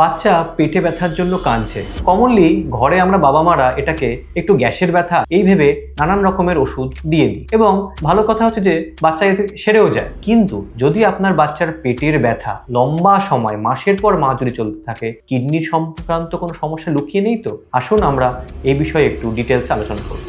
বাচ্চা পেটে ব্যথার জন্য কাঁদছে। কমনলি ঘরে আমরা বাবা মারা এটাকে একটু গ্যাসের ব্যথা এই ভেবে নানান রকমের ওষুধ দিয়ে দিই, এবং ভালো কথা হচ্ছে যে বাচ্চা এতে সেরেও যায়। কিন্তু যদি আপনার বাচ্চার পেটের ব্যথা লম্বা সময় মাসের পর মাস যদি চলতে থাকে, কিডনির সংক্রান্ত কোনো সমস্যা লুকিয়ে নেই তো? আসুন আমরা এই বিষয়ে একটু ডিটেলস আলোচনা করব।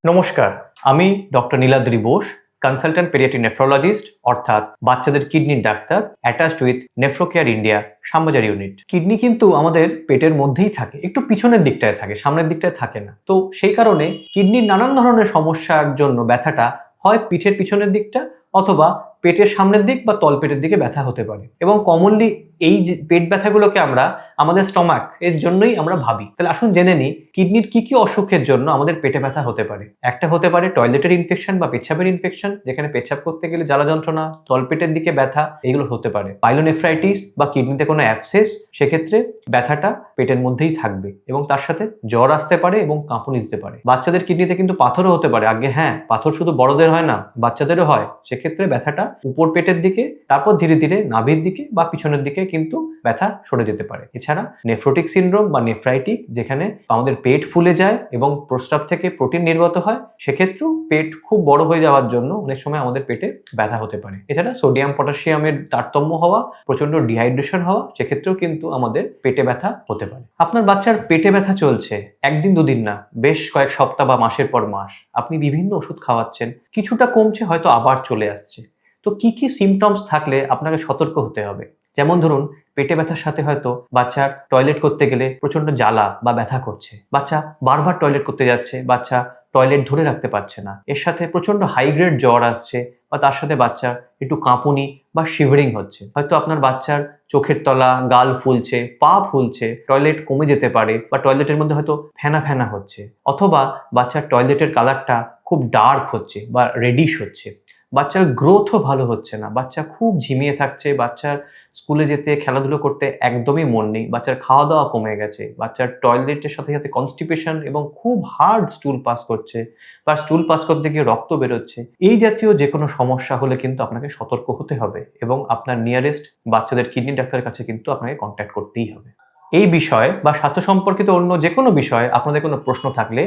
নমস্কার, আমি doctor Niladri Bose, consultant paediatric nephrologist, অর্থাৎ বাচ্চাদের কিডনির doctor, attached with Nephrocare India Shyambazar unit. Kidney কিন্তু আমাদের পেটের মধ্যেই থাকে, একটু পিছনের দিকটায় থাকে, সামনের দিকটায় থাকে না। তো সেই কারণে কিডনির নানান ধরনের সমস্যার জন্য ব্যথাটা হয় পিঠের পিছনের দিকটা অথবা পেটের সামনের দিক বা তলপেটের দিকে ব্যথা হতে পারে। এবং কমনলি এই যে পেট ব্যথাগুলোকে আমরা আমাদের স্টমাক এর জন্যই আমরা ভাবি। তাহলে আসুন জেনে নিই কিডনির কি কি অসুখের জন্য আমাদের পেটে ব্যথা হতে পারে। একটা হতে পারে টয়লেটের ইনফেকশন বা পেচ্ছাপের ইনফেকশন, যেখানে পেচ্ছাপ করতে গেলে জ্বালা যন্ত্রণা, তলপেটের দিকে ব্যথা, এগুলো হতে পারে। পাইলোনেফ্রাইটিস বা কিডনিতে কোনো অ্যাবসেস, সেক্ষেত্রে ব্যথাটা পেটের মধ্যেই থাকবে এবং তার সাথে জ্বর আসতে পারে এবং কাঁপুনি দিতে পারে। বাচ্চাদের কিডনিতে কিন্তু পাথরও হতে পারে। আগে হ্যাঁ, পাথর শুধু বড়দের হয় না, বাচ্চাদেরও হয়। সেক্ষেত্রে ব্যথাটা উপর পেটের দিকে, তারপর ধীরে ধীরে নাভির দিকে বা পিছনের দিকে কিন্তু ব্যথা সরে যেতে পারে। এছাড়া নেফ্রোটিক সিনড্রোম বা নেফ্রাইটিক, যেখানে আমাদের পেট ফুলে যায় এবং প্রস্রাব থেকে প্রোটিন নির্গত হয়, সেক্ষেত্রেও পেট খুব বড় হয়ে যাওয়ার জন্য অনেক সময় আমাদের পেটে ব্যথা হতে পারে। এছাড়া সোডিয়াম পটাশিয়ামের তারতম্য হওয়া, প্রচন্ড ডিহাইড্রেশন হওয়া, সেক্ষেত্রেও কিন্তু আমাদের পেটে ব্যথা হতে পারে। আপনার বাচ্চার পেটে ব্যথা চলছে একদিন দুদিন না, বেশ কয়েক সপ্তাহ বা মাসের পর মাস। আপনি বিভিন্ন ওষুধ খাওয়াচ্ছেন, কিছুটা কমছে, হয়তো আবার চলে আসছে। তো কি কি সিমটমস থাকলে আপনাকে সতর্ক হতে হবে? যেমন ধরুন, পেটে ব্যথার সাথে হয়তো বাচ্চার টয়লেট করতে গেলে প্রচন্ড জ্বালা বা ব্যথা করছে, বাচ্চা বারবার টয়লেট করতে যাচ্ছে, বাচ্চা টয়লেট ধরে রাখতে পারছে না, এর সাথে প্রচন্ড হাই গ্রেড জ্বর আসছে, বা তার সাথে বাচ্চার একটু কাঁপুনি বা শিভারিং হচ্ছে। হয়তো আপনার বাচ্চার চোখের তলা, গাল ফুলছে, পা ফুলছে, টয়লেট কমে যেতে পারে, বা টয়লেটের মধ্যে হয়তো ফেনা ফেনা হচ্ছে, অথবা বাচ্চার টয়লেটের কালারটা খুব ডার্ক হচ্ছে বা রেডিশ হচ্ছে। বাচ্চার গ্রোথও ভালো হচ্ছে না, বাচ্চা খুব ঝিমিয়ে থাকছে, বাচ্চার স্কুলে যেতে, খেলাধুলো করতে একদমই মন নেই, বাচ্চার খাওয়া দাওয়া কমে গেছে, বাচ্চার টয়লেটের সাথে সাথে কনস্টিপেশন এবং খুব হার্ড স্টুল পাস করছে, বা স্টুল পাস করতে গিয়ে রক্ত বেরোচ্ছে। এই জাতীয় যে কোনো সমস্যা হলে কিন্তু আপনাকে সতর্ক হতে হবে এবং আপনার নিয়ারেস্ট বাচ্চাদের কিডনি ডাক্তারের কাছে কিন্তু আপনাকে কন্ট্যাক্ট করতেই হবে। এই বিষয় বা স্বাস্থ্য সম্পর্কিত অন্য যে কোনো বিষয়ে আপনাদের কোনো প্রশ্ন থাকলে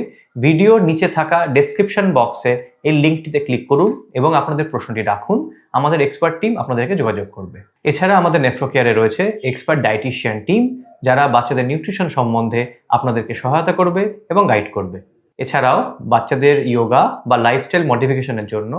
ভিডিওর নিচে থাকা ডেসক্রিপশন বক্সে এই লিঙ্কটিতে ক্লিক করুন এবং আপনাদের প্রশ্নটি রাখুন। আমাদের এক্সপার্ট টিম আপনাদেরকে যোগাযোগ করবে। এছাড়া আমাদের নেফ্রোকেয়ারে রয়েছে এক্সপার্ট ডায়েটিশিয়ান টিম, যারা বাচ্চাদের নিউট্রিশন সম্বন্ধে আপনাদেরকে সহায়তা করবে এবং গাইড করবে। এছাড়াও বাচ্চাদের ইয়োগা বা লাইফস্টাইল মডিফিকেশনের জন্য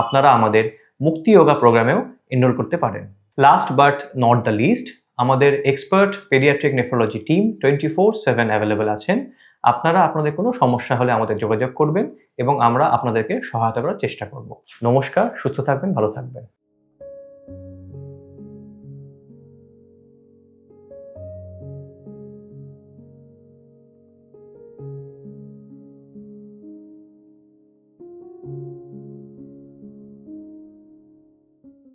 আপনারা আমাদের মুক্তি যোগা প্রোগ্রামেও এনরোল করতে পারেন। Last but not the least, আমাদের expert paediatric nephrology team 24/7 available আছেন। আপনারা আপনাদের কোনো সমস্যা হলে আমাদের যোগাযোগ করবেন এবং আমরা আপনাদেরকে সহায়তা করার চেষ্টা করব। নমস্কার, সুস্থ থাকবেন, ভালো থাকবেন।